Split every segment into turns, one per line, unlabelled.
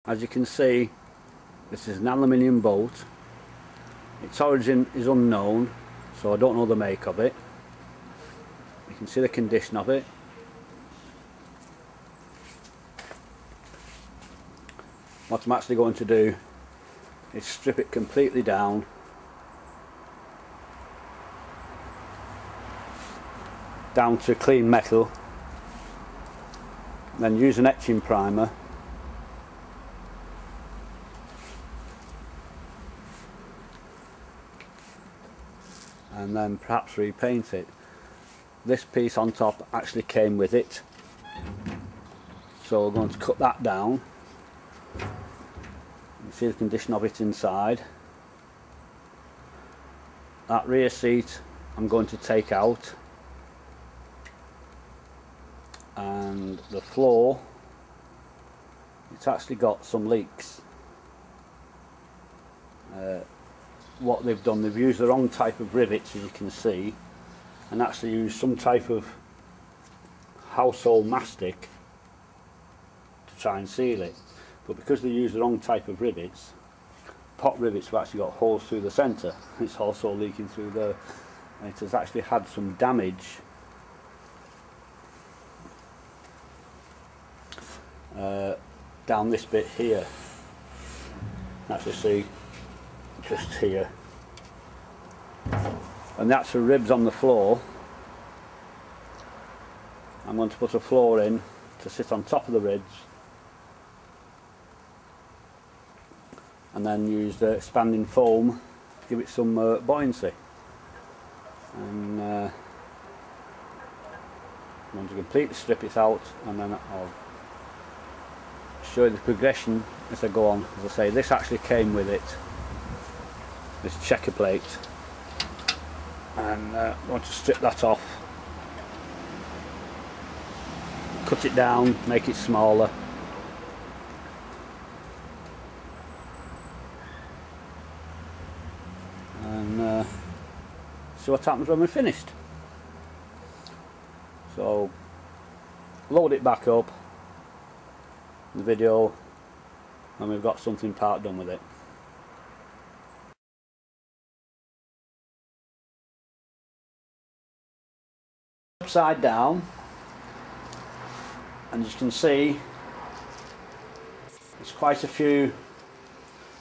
As you can see, this is an aluminium boat. Its origin is unknown, so I don't know the make of it. You can see the condition of it. What I'm actually going to do is strip it completely down to clean metal, then use an etching primer and then perhaps repaint it. This piece on top actually came with it, so we're going to cut that down. You see the condition of it inside. That rear seat I'm going to take out, and the floor, it's actually got some leaks. What they've done, they've used the wrong type of rivets, as you can see, and actually used some type of household mastic to try and seal it. But because they used the wrong type of rivets, pot rivets have actually got holes through the centre. It's also leaking through there, and it has actually had some damage down this bit here. Actually see just here, and that's the ribs on the floor. I'm going to put a floor in to sit on top of the ribs, and then use the expanding foam to give it some buoyancy. And I'm going to completely strip it out, and then I'll show you the progression as I go on. As I say, this actually came with it, this checker plate, and I want to strip that off, cut it down, make it smaller, and see what happens when we're finished. So load it back up, the video, and we've got something part done with it. Upside down, and as you can see, there's quite a few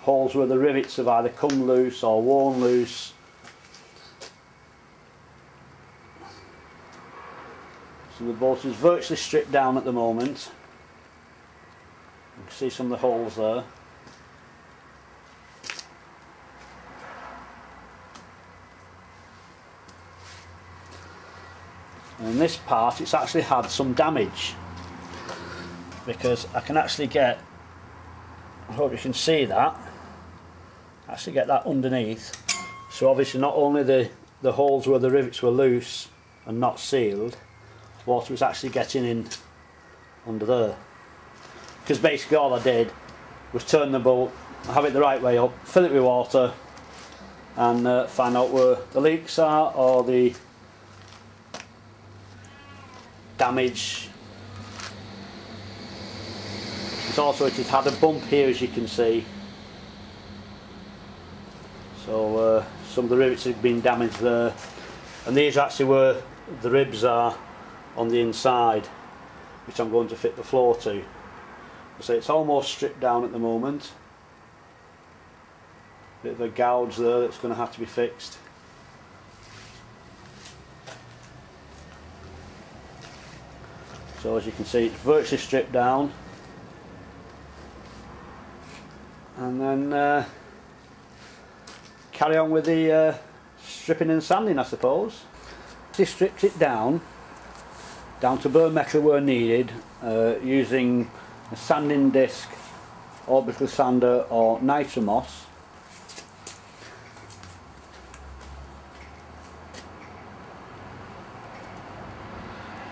holes where the rivets have either come loose or worn loose. So the boat is virtually stripped down at the moment. You can see some of the holes there. And in this part it's actually had some damage, because I can actually get, I hope you can see that, actually get that underneath. So obviously not only the holes where the rivets were loose and not sealed, water was actually getting in under there. Because basically all I did was turn the boat, have it the right way up, fill it with water, and find out where the leaks are or the damage. It's also, it has had a bump here, as you can see, so some of the rivets have been damaged there, and these are actually where the ribs are on the inside, which I'm going to fit the floor to. So it's almost stripped down at the moment. Bit of a gouge there that's going to have to be fixed. So as you can see, it's virtually stripped down, and then carry on with the stripping and sanding, I suppose. She stripped it down to bare metal where needed, using a sanding disc, orbital sander or nitromos.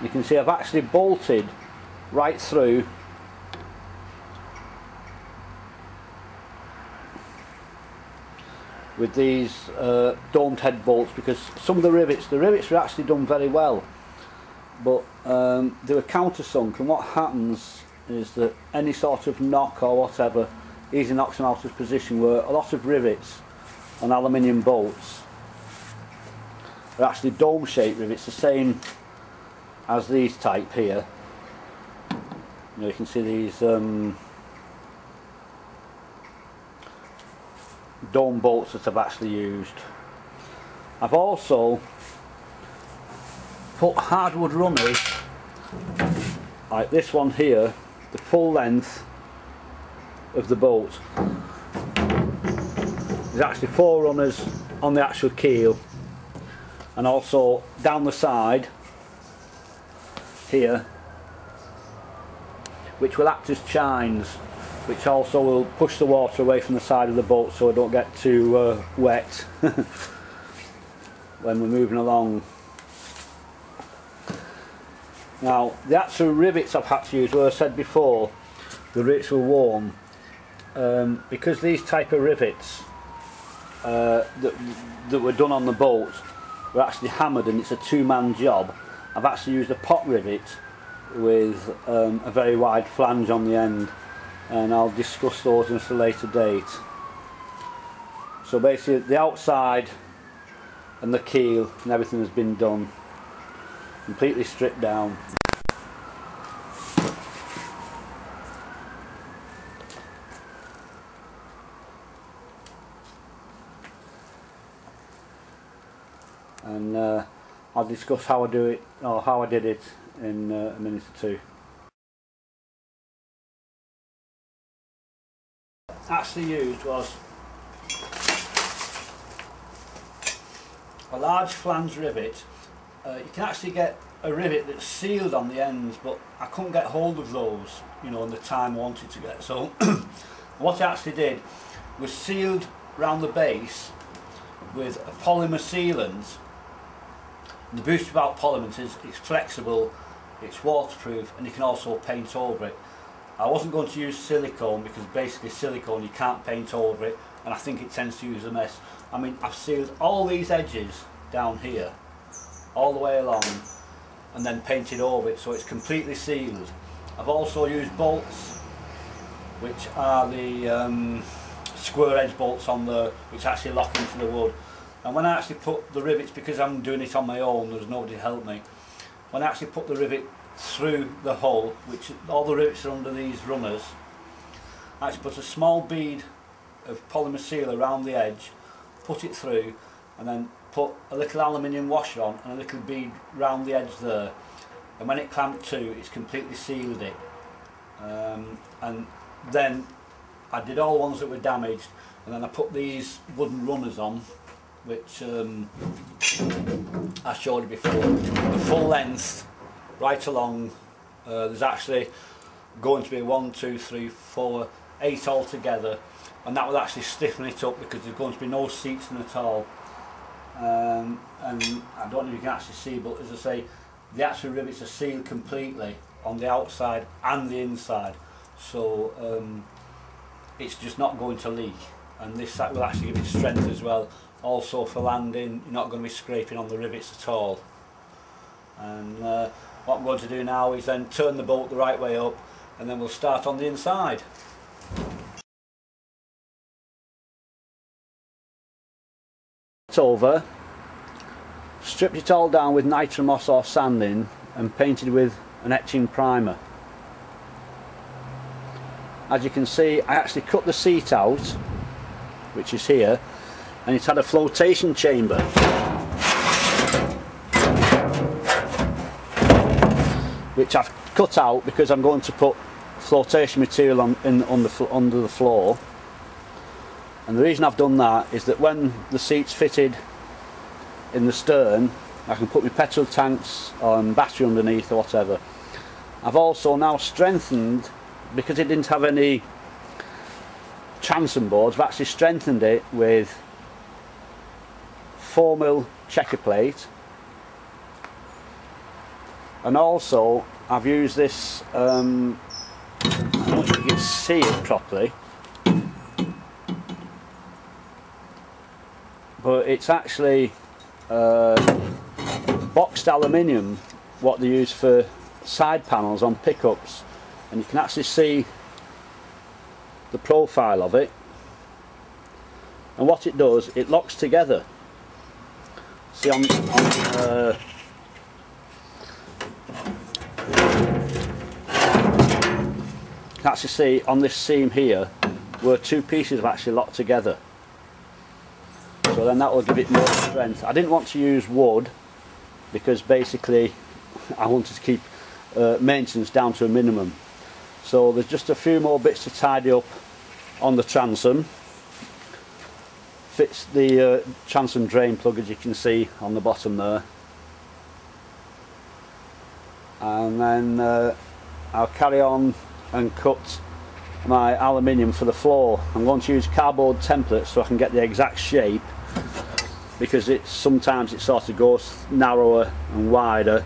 You can see I've actually bolted right through with these domed head bolts, because some of the rivets were actually done very well, but they were countersunk, and what happens is that any sort of knock or whatever easily knocks them out of position, where a lot of rivets on aluminium boats are actually dome shaped rivets, the same as these type here. You can see these dome bolts that I've actually used. I've also put hardwood runners like this one here, the full length of the boat. There's actually 4 runners on the actual keel, and also down the side here, which will act as chines, which also will push the water away from the side of the boat so it don't get too wet when we're moving along. Now the actual rivets I've had to use, well, I said before, the rivets were warm, because these type of rivets that were done on the boat were actually hammered, and it's a 2-man job. I've actually used a pot rivet with a very wide flange on the end, and I'll discuss those in a later date. So basically the outside and the keel and everything has been done, completely stripped down. And I'll discuss how I do it, or how I did it, in a minute or two. Actually used was a large flange rivet. You can actually get a rivet that's sealed on the ends, but I couldn't get hold of those, you know, in the time I wanted to get. So what I actually did was sealed round the base with a polymer sealant. And the beauty about polymers is it's flexible, it's waterproof, and you can also paint over it. I wasn't going to use silicone, because basically silicone you can't paint over it, and I think it tends to use a mess. I mean, I've sealed all these edges down here all the way along and then painted over it so it's completely sealed. I've also used bolts, which are the square edge bolts on the, which actually lock into the wood. And when I actually put the rivets, because I'm doing it on my own, there's nobody to help me, when I actually put the rivet through the hole, which all the rivets are under these runners, I actually put a small bead of polymer seal around the edge, put it through, and then put a little aluminium washer on and a little bead round the edge there, and when it clamped to, it's completely sealed it. And then I did all the ones that were damaged, and then I put these wooden runners on, which I showed you before, the full length right along. There's actually going to be 1, 2, 3, 4, 8 altogether, and that will actually stiffen it up because there's going to be no seats in at all. And I don't know if you can actually see, but as I say, the actual rivets are sealed completely on the outside and the inside, so it's just not going to leak, and this will actually give it strength as well. Also for landing, you're not going to be scraping on the rivets at all. And what I'm going to do now is then turn the boat the right way up, and then we'll start on the inside. It's over, stripped it all down with nitromoss or sanding and painted with an etching primer. As you can see, I actually cut the seat out, which is here, and it had a flotation chamber. Which I've cut out because I'm going to put flotation material on, under the floor. And the reason I've done that is that when the seat's fitted in the stern, I can put my petrol tanks and battery underneath or whatever. I've also now strengthened, because it didn't have any transom boards, I've actually strengthened it with 4mm checker plate, and also I've used this, I don't know if you can see it properly, but it's actually boxed aluminium, what they use for side panels on pickups, and you can actually see the profile of it, and what it does, it locks together. See you can actually see on this seam here where two pieces have actually locked together, so then that will give it more strength. I didn't want to use wood because basically I wanted to keep maintenance down to a minimum. So there's just a few more bits to tidy up on the transom. Fits the transom drain plug, as you can see on the bottom there, and then I'll carry on and cut my aluminium for the floor. I'm going to use cardboard templates so I can get the exact shape, because sometimes it sort of goes narrower and wider.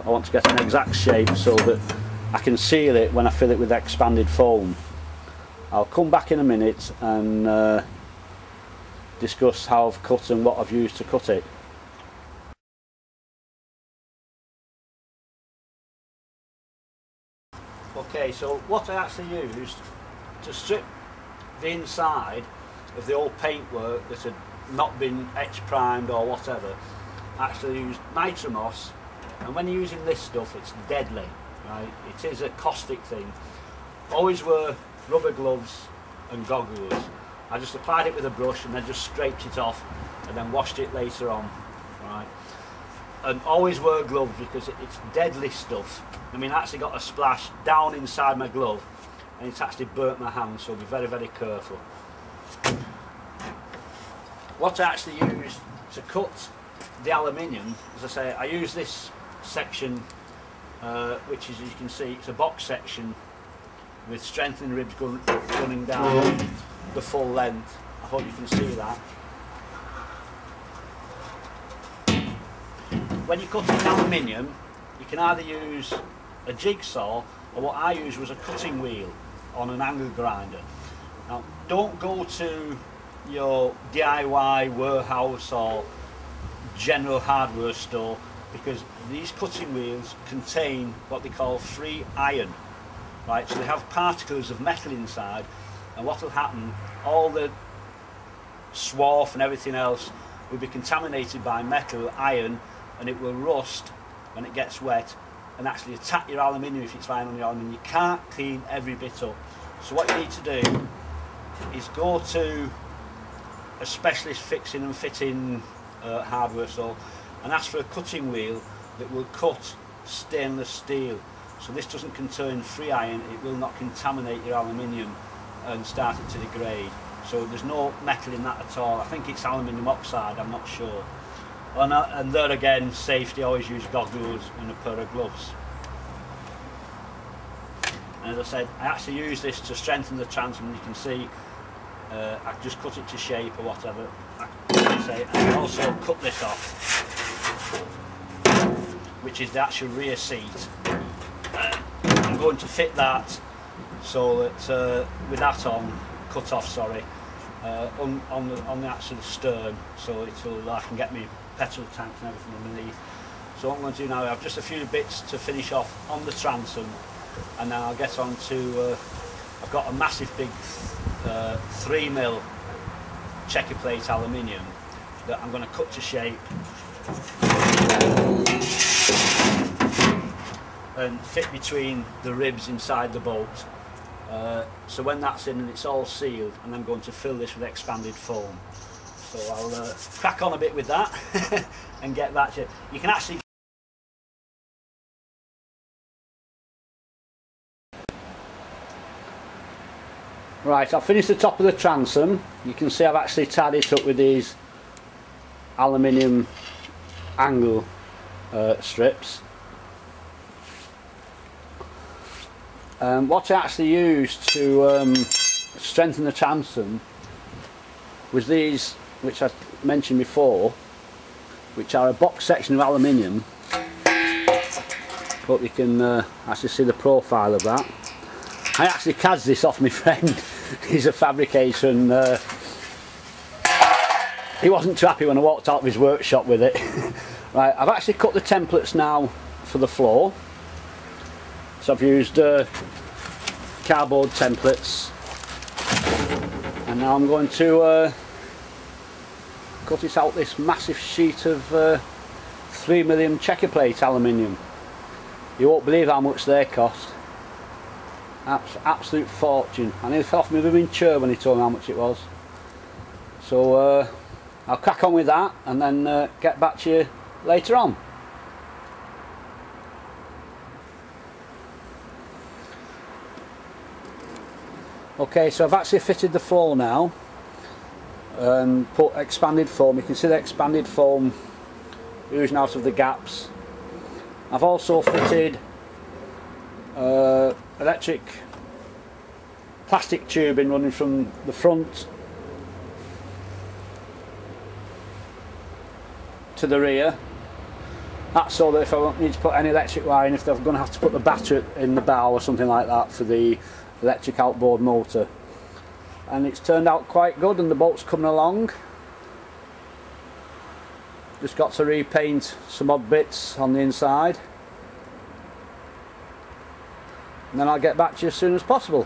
I want to get an exact shape so that I can seal it when I fill it with expanded foam. I'll come back in a minute and discuss how I've cut and what I've used to cut it. Okay, so what I actually used to strip the inside of the old paintwork that had not been etch primed or whatever, I actually used nitromoss, and when you're using this stuff it's deadly, right? It is a caustic thing. Always wear rubber gloves and goggles. I just applied it with a brush and then just scraped it off and then washed it later on, right? And always wear gloves because it's deadly stuff. I mean, I actually got a splash down inside my glove and it's actually burnt my hand, so be very, very careful. What I actually used to cut the aluminium, as I say, I use this section, which is, as you can see, it's a box section with strengthening ribs running down the full length. I hope you can see that. When you're cutting aluminium, you can either use a jigsaw, or what I used was a cutting wheel on an angle grinder. Now, don't go to your DIY warehouse or general hardware store, because these cutting wheels contain what they call free iron, right? So they have particles of metal inside, and what will happen, all the swarf and everything else will be contaminated by metal, iron, and it will rust when it gets wet and actually attack your aluminium if it's lying on your aluminium. You can't clean every bit up. So what you need to do is go to a specialist fixing and fitting hardware store and ask for a cutting wheel that will cut stainless steel. So this doesn't contain free iron, it will not contaminate your aluminium and start it to degrade. So there's no metal in that at all. I think it's aluminium oxide, I'm not sure. And there again, safety, always use goggles and a pair of gloves. And as I said, I actually use this to strengthen the transom. You can see I just cut it to shape or whatever. I can also cut this off, which is the actual rear seat. I'm going to fit that so that with that on, cut off, sorry, on the actual stern, so I can get me petrol tanks and everything underneath. So what I'm going to do now, I have just a few bits to finish off on the transom, and then I'll get on to, I've got a massive big 3mm checker plate aluminium that I'm going to cut to shape and fit between the ribs inside the boat. So when that's in and it's all sealed, and I'm going to fill this with expanded foam. So I'll crack on a bit with that and get that. You can actually right, I'll finish the top of the transom. You can see I've actually tied it up with these aluminium angle strips. What I actually used to strengthen the transom was these, which I mentioned before, which are a box section of aluminium. Hope you can actually see the profile of that. I actually cast this off my friend. He's a fabricator, and he wasn't too happy when I walked out of his workshop with it. Right, I've actually cut the templates now for the floor. So I've used cardboard templates, and now I'm going to cut it out this massive sheet of 3mm checker plate aluminium. You won't believe how much they cost. Absolute fortune. I nearly fell off my living chair when he told me how much it was. So I'll crack on with that and then get back to you later on. Okay, so I've actually fitted the floor now and put expanded foam. You can see the expanded foam oozing out of the gaps. I've also fitted electric plastic tubing running from the front to the rear. That's so that if I need to put any electric wiring, if they're going to have to put the battery in the bow or something like that for the electric outboard motor. And it's turned out quite good, and the boat's coming along. Just got to repaint some odd bits on the inside, and then I'll get back to you as soon as possible.